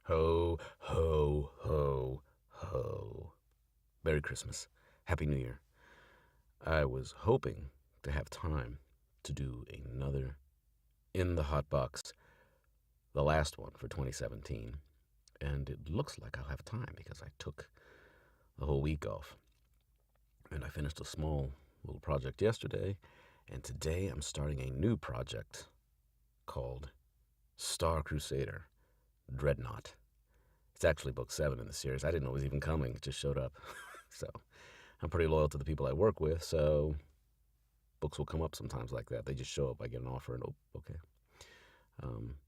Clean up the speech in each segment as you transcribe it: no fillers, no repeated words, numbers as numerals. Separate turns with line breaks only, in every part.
Ho, ho, ho, ho. Merry Christmas. Happy New Year. I was hoping to have time to do another In the Hot Box, the last one for 2017. And it looks like I'll have time because I took the whole week off. And I finished a small little project yesterday. And today I'm starting a new project called Star Crusader Dreadnought. It's actually book 7 in the series. I didn't know it was even coming. It just showed up. So I'm pretty loyal to the people I work with, so books will come up sometimes like that. They just show up. I get an offer and, oh, okay.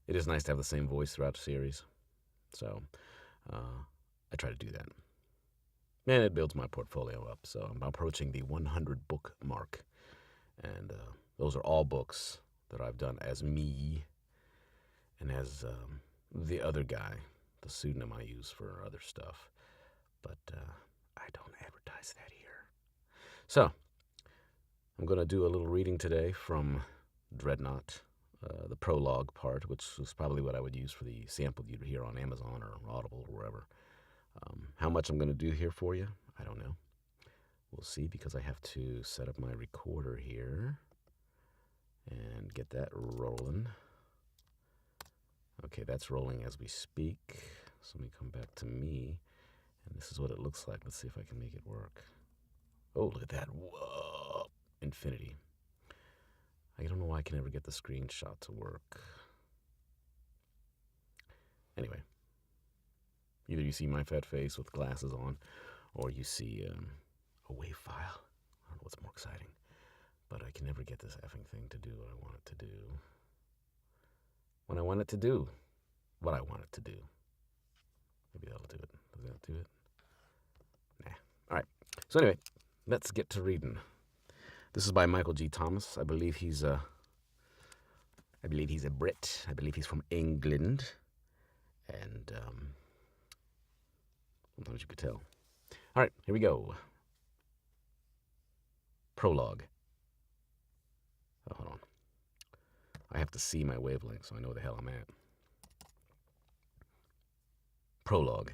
It is nice to have the same voice throughout the series. So I try to do that. And it builds my portfolio up. So I'm approaching the 100 book mark. And those are all books that I've done as me and as the other guy, the pseudonym I use for other stuff. But I don't advertise that here. So I'm going to do a little reading today from Dreadnought, the prologue part, which is probably what I would use for the sample you'd hear on Amazon or Audible or wherever. How much I'm going to do here for you, I don't know. We'll see, because I have to set up my recorder here and get that rolling. Okay, that's rolling as we speak. So let me come back to me, and this is what it looks like. Let's see if I can make it work. Oh, look at that. Whoa. Infinity. I don't know why I can never get the screenshot to work. Anyway, either you see my fat face with glasses on, or you see a WAV file. I don't know what's more exciting. But I can never get this effing thing to do what I want it to do. When I want it to do what I want it to do. Maybe that'll do it. Does that do it? Nah. All right. So anyway, let's get to reading. This is by Michael G. Thomas. I believe he's a Brit. I believe he's from England. And sometimes you could tell. All right, here we go. Prologue. Oh, hold on. I have to see my wavelength so I know where the hell I'm at. Prologue.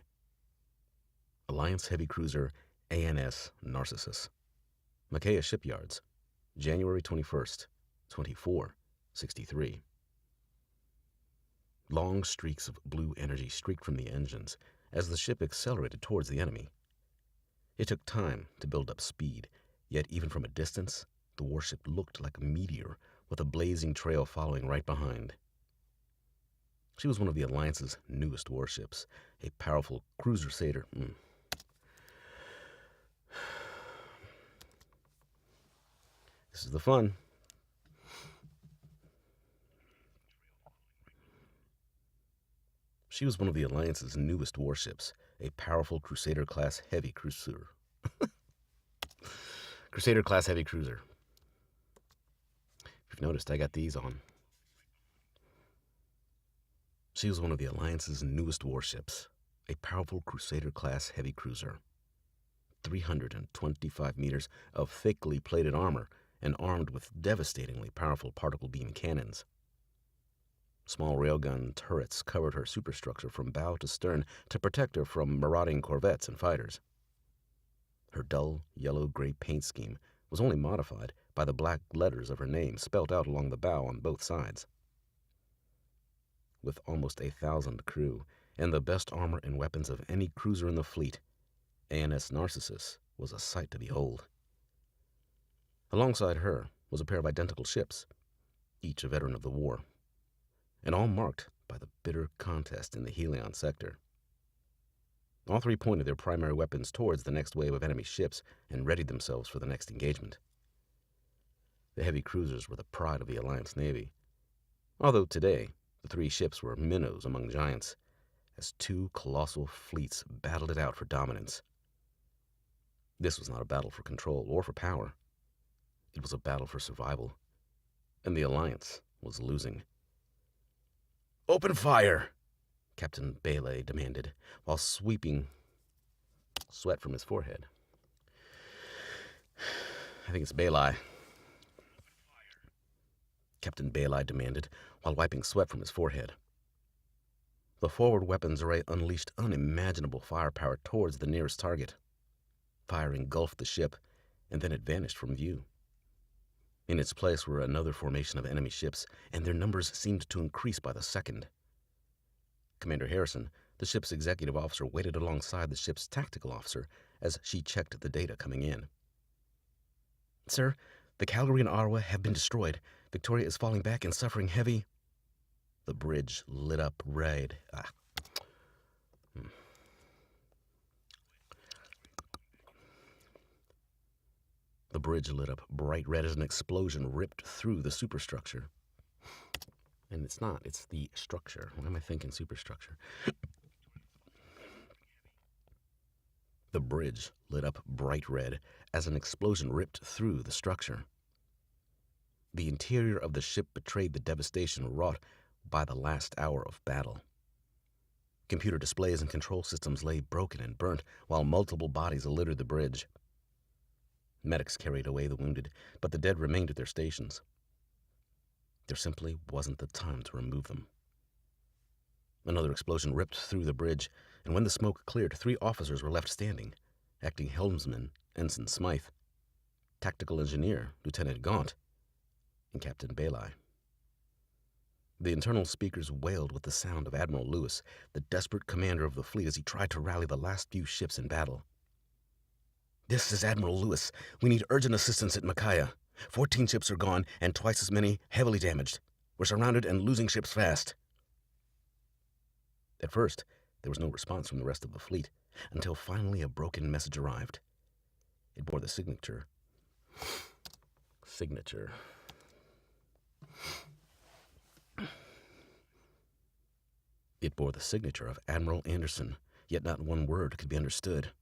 Alliance Heavy Cruiser ANS Narcissus. Macaya Shipyards, January 21st, 2463. Long streaks of blue energy streaked from the engines as the ship accelerated towards the enemy. It took time to build up speed, yet even from a distance, the warship looked like a meteor with a blazing trail following right behind. She was one of the Alliance's newest warships, a powerful Crusader Series. This is the fun. She was one of the Alliance's newest warships, a powerful Crusader-class heavy cruiser. Crusader-class heavy cruiser. If you've noticed, I got these on. She was one of the Alliance's newest warships, a powerful Crusader-class heavy cruiser. 325 meters of thickly plated armor and armed with devastatingly powerful particle beam cannons. Small railgun turrets covered her superstructure from bow to stern to protect her from marauding corvettes and fighters. Her dull, yellow-gray paint scheme was only modified by the black letters of her name spelt out along the bow on both sides. With almost 1,000 crew and the best armor and weapons of any cruiser in the fleet, ANS Narcissus was a sight to behold. Alongside her was a pair of identical ships, each a veteran of the war, and all marked by the bitter contest in the Helion sector. All three pointed their primary weapons towards the next wave of enemy ships and readied themselves for the next engagement. The heavy cruisers were the pride of the Alliance Navy, although today the three ships were minnows among giants, as two colossal fleets battled it out for dominance. This was not a battle for control or for power. It was a battle for survival, and the Alliance was losing. "Open fire!" Captain Bailey demanded, while sweeping sweat from his forehead. I think it's Bailey. Captain Bailey demanded, while wiping sweat from his forehead. The forward weapons array unleashed unimaginable firepower towards the nearest target. Fire engulfed the ship, and then it vanished from view. In its place were another formation of enemy ships, and their numbers seemed to increase by the second. Commander Harrison, the ship's executive officer, waited alongside the ship's tactical officer as she checked the data coming in. "Sir, the Calgary and Ottawa have been destroyed. Victoria is falling back and suffering heavy..." The bridge lit up red. The bridge lit up bright red as an explosion ripped through the superstructure. And it's not, it's the structure. Why am I thinking superstructure? The bridge lit up bright red as an explosion ripped through the structure. The interior of the ship betrayed the devastation wrought by the last hour of battle. Computer displays and control systems lay broken and burnt, while multiple bodies littered the bridge. Medics carried away the wounded, but the dead remained at their stations. There simply wasn't the time to remove them. Another explosion ripped through the bridge, and when the smoke cleared, 3 officers were left standing: acting helmsman Ensign Smythe, tactical engineer Lieutenant Gaunt, and Captain Bailey. The internal speakers wailed with the sound of Admiral Lewis, the desperate commander of the fleet, as he tried to rally the last few ships in battle. "This is Admiral Lewis. We need urgent assistance at Micaiah. 14 ships are gone and twice as many heavily damaged. We're surrounded and losing ships fast." At first, there was no response from the rest of the fleet, until finally a broken message arrived. It bore the signature. It bore the signature of Admiral Anderson, yet not one word could be understood.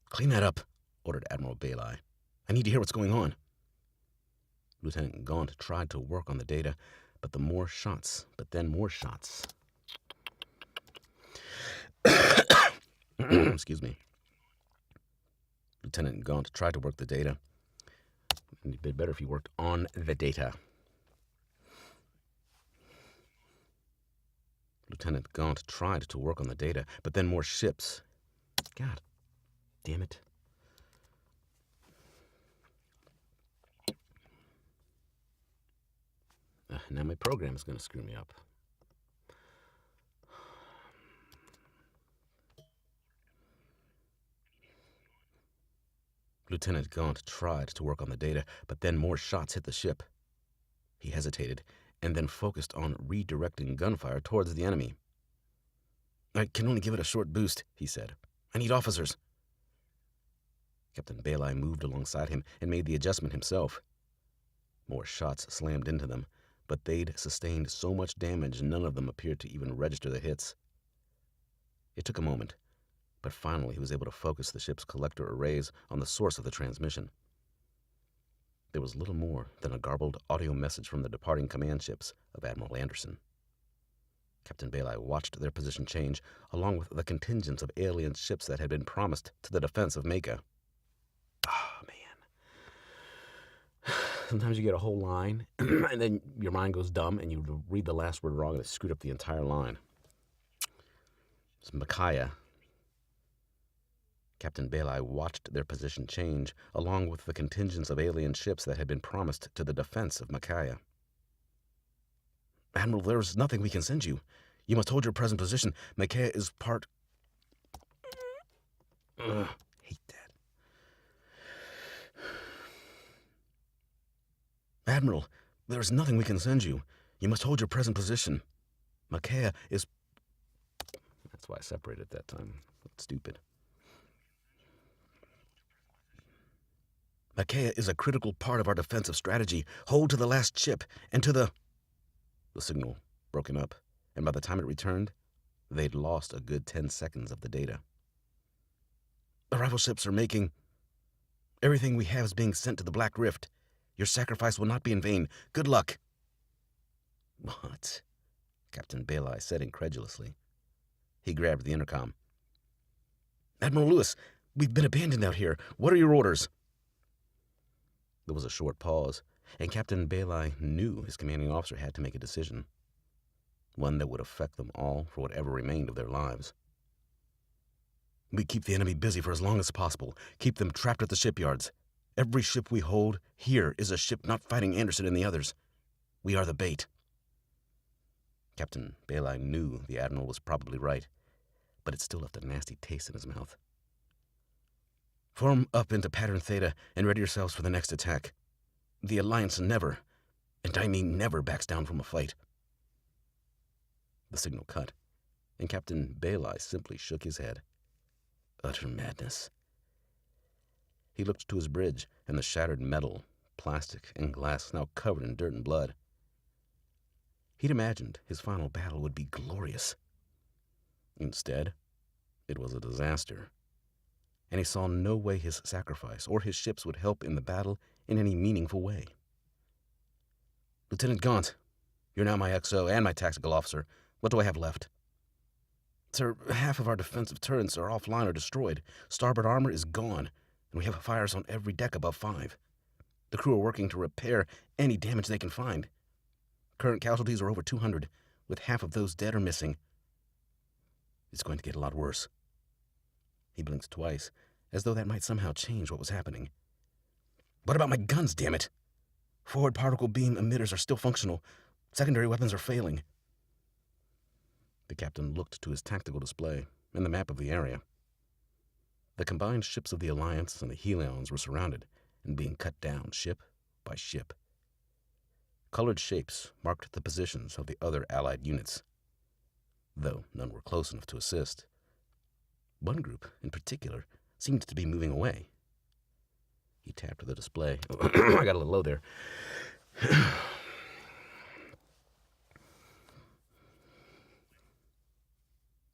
"Clean that up," ordered Admiral Bailey. "I need to hear what's going on." Lieutenant Gaunt tried to work on the data, but then more shots. Excuse me. Lieutenant Gaunt tried to work the data. It'd be better if he worked on the data. Lieutenant Gaunt tried to work on the data, but then more ships. God damn it. Now my program is going to screw me up. Lieutenant Gaunt tried to work on the data, but then more shots hit the ship. He hesitated, and then focused on redirecting gunfire towards the enemy. "I can only give it a short boost," he said. "I need officers." Captain Bailey moved alongside him and made the adjustment himself. More shots slammed into them, but they'd sustained so much damage none of them appeared to even register the hits. It took a moment, but finally he was able to focus the ship's collector arrays on the source of the transmission. There was little more than a garbled audio message from the departing command ships of Admiral Anderson. Captain Bailey watched their position change, along with the contingents of alien ships that had been promised to the defense of Mecca. Oh, man. Sometimes you get a whole line, and then your mind goes dumb, and you read the last word wrong, and it screwed up the entire line. It's Micaiah. Captain Bailey watched their position change, along with the contingents of alien ships that had been promised to the defense of Micaiah. "Admiral, there is nothing we can send you. You must hold your present position. Micaiah is part..." Hate that. "Admiral, there is nothing we can send you. You must hold your present position. Micaiah is..." That's why I separated that time. That's stupid. "Micaiah is a critical part of our defensive strategy. Hold to the last ship and to the..." The signal broken up, and by the time it returned, they'd lost a good 10 seconds of the data. "The rival ships are making... Everything we have is being sent to the Black Rift. Your sacrifice will not be in vain. Good luck." "What?" Captain Bailey said incredulously. He grabbed the intercom. "Admiral Lewis, we've been abandoned out here. What are your orders?" There was a short pause, and Captain Bailey knew his commanding officer had to make a decision. one that would affect them all for whatever remained of their lives. We keep the enemy busy for as long as possible, keep them trapped at the shipyards. Every ship we hold here is a ship not fighting Anderson and the others. We are the bait. Captain Baeli knew the Admiral was probably right, but it still left a nasty taste in his mouth. Form up into pattern Theta and ready yourselves for the next attack. The Alliance never, and I mean never, backs down from a fight. The signal cut, and Captain Baeli simply shook his head. Utter madness. He looked to his bridge and the shattered metal, plastic, and glass now covered in dirt and blood. He'd imagined his final battle would be glorious. Instead, it was a disaster, and he saw no way his sacrifice or his ships would help in the battle in any meaningful way. Lieutenant Gaunt, you're now my XO and my tactical officer. What do I have left? Sir, half of our defensive turrets are offline or destroyed. Starboard armor is gone, and we have fires on every deck above 5. The crew are working to repair any damage they can find. Current casualties are over 200, with half of those dead or missing. It's going to get a lot worse. He blinked twice, as though that might somehow change what was happening. What about my guns, damn it? Forward particle beam emitters are still functional. Secondary weapons are failing. The captain looked to his tactical display and the map of the area. The combined ships of the Alliance and the Helions were surrounded and being cut down ship by ship. Colored shapes marked the positions of the other Allied units, though none were close enough to assist. One group, in particular, seemed to be moving away. He tapped the display. I got a little low there.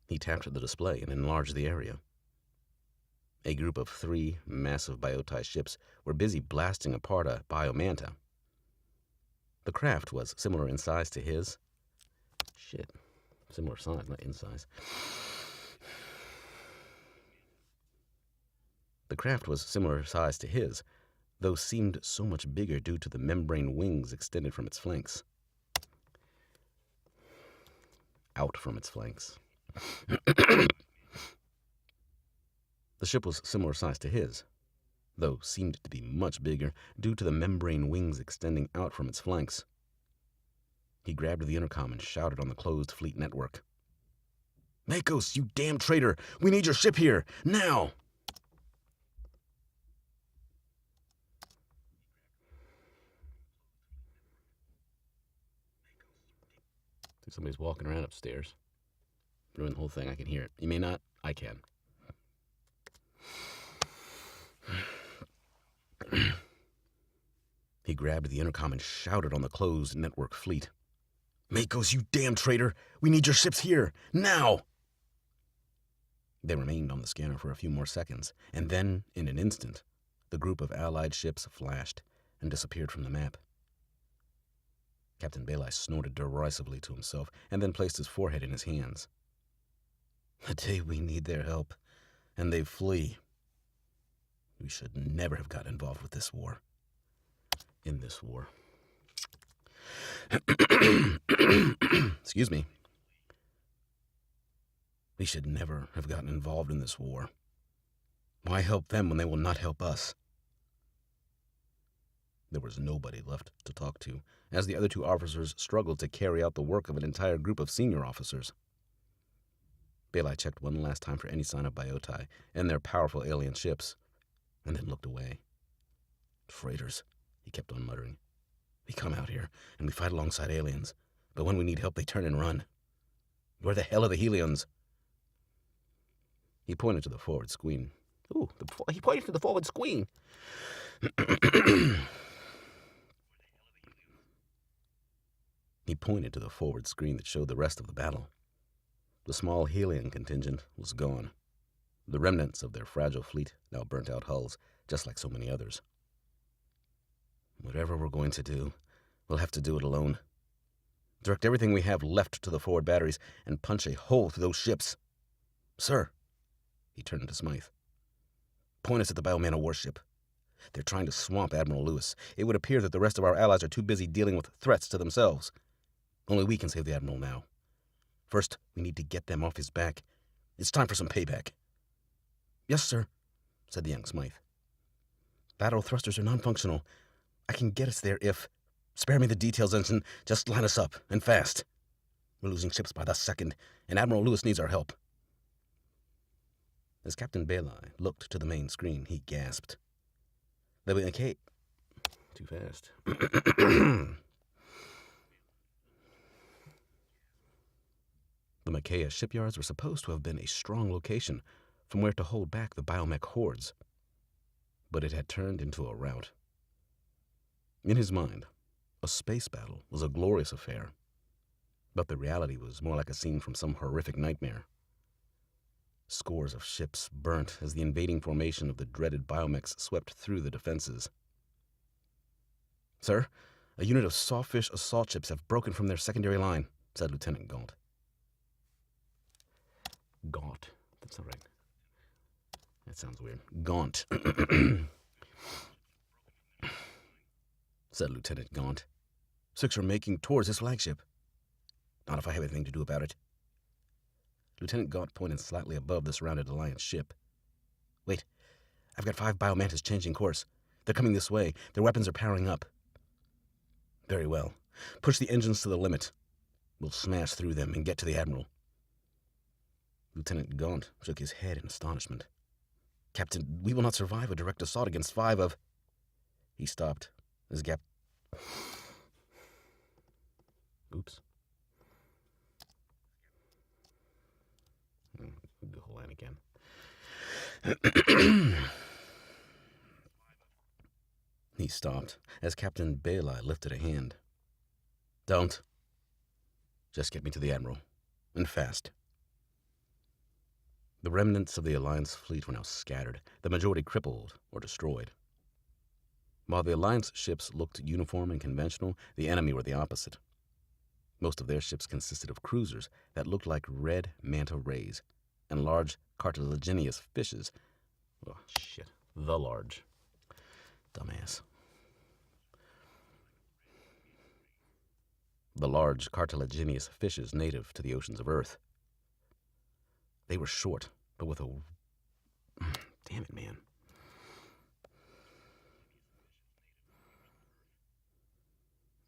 He tapped the display and enlarged the area. A group of 3 massive Biotai ships were busy blasting apart a biomanta. The craft was similar in size to his. Similar size, not in size. The craft was similar size to his, though seemed so much bigger due to the membrane wings extended from its flanks. Out from its flanks. The ship was similar size to his, though seemed to be much bigger due to the membrane wings extending out from its flanks. He grabbed the intercom and shouted on the closed fleet network. Makos, you damn traitor! We need your ship here! Now! I think somebody's walking around upstairs. Ruin the whole thing. I can hear it. You may not. I can. He grabbed the intercom and shouted on the closed network fleet. Makos, you damn traitor! We need your ships here! Now! They remained on the scanner for a few more seconds, and then, in an instant, the group of Allied ships flashed and disappeared from the map. Captain Baeli snorted derisively to himself and then placed his forehead in his hands. The day we need their help, and they flee. We should never have gotten involved with this war. In this war. Excuse me. We should never have gotten involved in this war. Why help them when they will not help us? There was nobody left to talk to, as the other 2 officers struggled to carry out the work of an entire group of senior officers. Baeli checked one last time for any sign of Biotai and their powerful alien ships, and then looked away. Traitors, he kept on muttering. We come out here, and we fight alongside aliens, but when we need help, they turn and run. Where the hell are the Helions? He pointed to the forward screen. He pointed to the forward screen. He pointed to the forward screen that showed the rest of the battle. The small Helion contingent was gone. The remnants of their fragile fleet now burnt out hulls, just like so many others. Whatever we're going to do, we'll have to do it alone. Direct everything we have left to the forward batteries and punch a hole through those ships. Sir, he turned to Smythe. Point us at the Biomana warship. They're trying to swamp Admiral Lewis. It would appear that the rest of our allies are too busy dealing with threats to themselves. Only we can save the Admiral now. First, we need to get them off his back. It's time for some payback. Yes, sir, said the young Smythe. Lateral thrusters are non-functional. I can get us there if... Spare me the details, Ensign. Just line us up, and fast. We're losing ships by the second, and Admiral Lewis needs our help. As Captain Baylai looked to the main screen, he gasped. The Mackay... Too fast. The Mackay shipyards were supposed to have been a strong location from where to hold back the biomech hordes, but it had turned into a rout. In his mind, a space battle was a glorious affair, but the reality was more like a scene from some horrific nightmare. Scores of ships burnt as the invading formation of the dreaded biomechs swept through the defenses. Sir, a unit of sawfish assault ships have broken from their secondary line, said Lieutenant Gaunt. Gaunt. That's not right. That sounds weird. Gaunt, said Lieutenant Gaunt. 6 are making towards his flagship. Not if I have anything to do about it. Lieutenant Gaunt pointed slightly above the surrounded Alliance ship. Wait, I've got 5 biomantis changing course. They're coming this way. Their weapons are powering up. Very well. Push the engines to the limit. We'll smash through them and get to the Admiral. Lieutenant Gaunt shook his head in astonishment. Captain, we will not survive a direct assault against 5 of... He stopped. His gap... Oops. Do the whole line again. He stopped as Captain Baylai lifted a hand. Don't. Just get me to the Admiral. And fast. The remnants of the Alliance fleet were now scattered, the majority crippled or destroyed. While the Alliance ships looked uniform and conventional, the enemy were the opposite. Most of their ships consisted of cruisers that looked like red manta rays and large cartilaginous fishes. Oh, shit. The large. Dumbass. The large cartilaginous fishes native to the oceans of Earth. They were short, but with a... Damn it, man.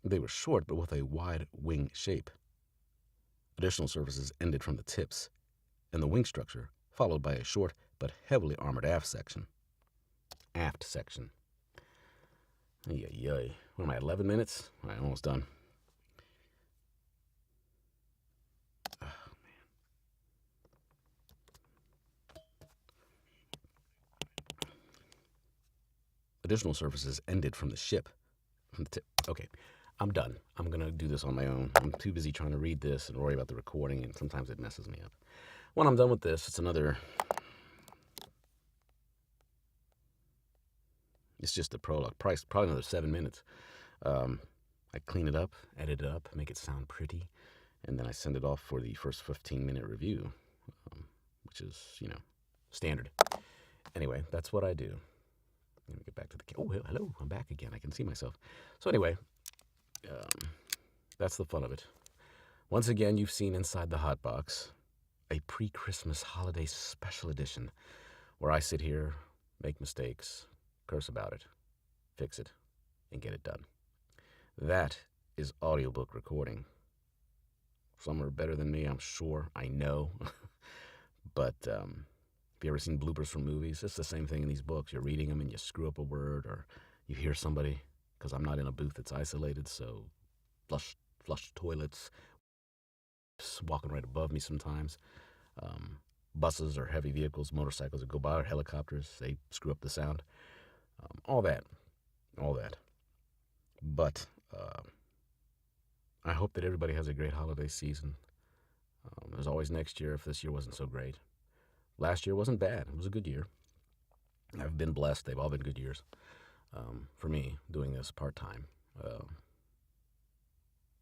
They were short, but with a wide wing shape. Additional services ended from the tips, and the wing structure followed by a short but heavily armored aft section. Aft section. Ay. What am I, 11 minutes? All right, almost done. Oh, man. Additional services ended from the ship. From the tip. Okay, I'm done. I'm going to do this on my own. I'm too busy trying to read this and worry about the recording, and sometimes it messes me up. When I'm done with this, it's just a prologue. Probably another 7 minutes. I clean it up, edit it up, make it sound pretty, and then I send it off for the first 15-minute review, which is, standard. Anyway, that's what I do. Let me get back to the... Oh, hello, I'm back again. I can see myself. So anyway, that's the fun of it. Once again, you've seen Inside the Hot Box, a pre-Christmas holiday special edition, where I sit here, make mistakes, curse about it, fix it, and get it done. That is audiobook recording. Some are better than me, I'm sure. I know. But have you ever seen bloopers from movies? It's the same thing in these books. You're reading them and you screw up a word, or you hear somebody, because I'm not in a booth that's isolated, so flush toilets, walking right above me sometimes. Buses or heavy vehicles, motorcycles that go by, or helicopters, they screw up the sound. All that. But I hope that everybody has a great holiday season. There's always next year if this year wasn't so great. Last year wasn't bad. It was a good year. I've been blessed. They've all been good years. For me, doing this part-time.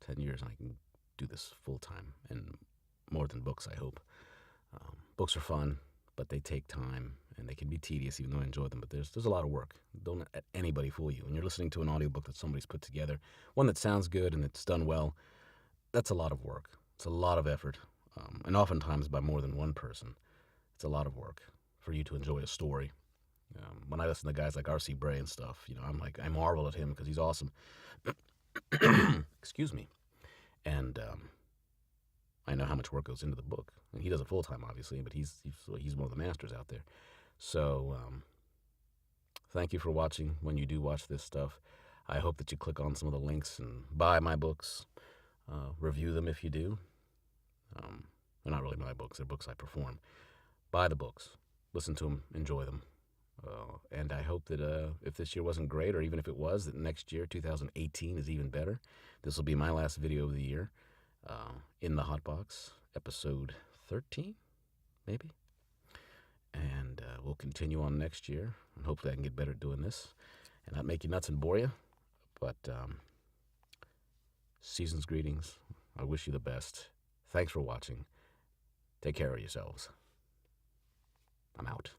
10 years and I can do this full-time, and more than books, I hope. Books are fun, but they take time, and they can be tedious even though I enjoy them, but there's a lot of work. Don't let anybody fool you. When you're listening to an audiobook that somebody's put together, one that sounds good and that's done well, that's a lot of work. It's a lot of effort, and oftentimes by more than one person. It's a lot of work for you to enjoy a story. When I listen to guys like R.C. Bray and stuff, I marvel at him because he's awesome. Excuse me. And I know how much work goes into the book. And he does it full time, obviously, but he's one of the masters out there. So thank you for watching. When you do watch this stuff, I hope that you click on some of the links and buy my books, review them if you do. They're not really my books; they're books I perform. Buy the books, listen to them, enjoy them. And I hope that if this year wasn't great, or even if it was, that next year, 2018, is even better. This will be my last video of the year. In the Hotbox, episode 13, maybe. And we'll continue on next year, and hopefully I can get better at doing this and not make you nuts and bore you. But season's greetings. I wish you the best. Thanks for watching. Take care of yourselves. I'm out.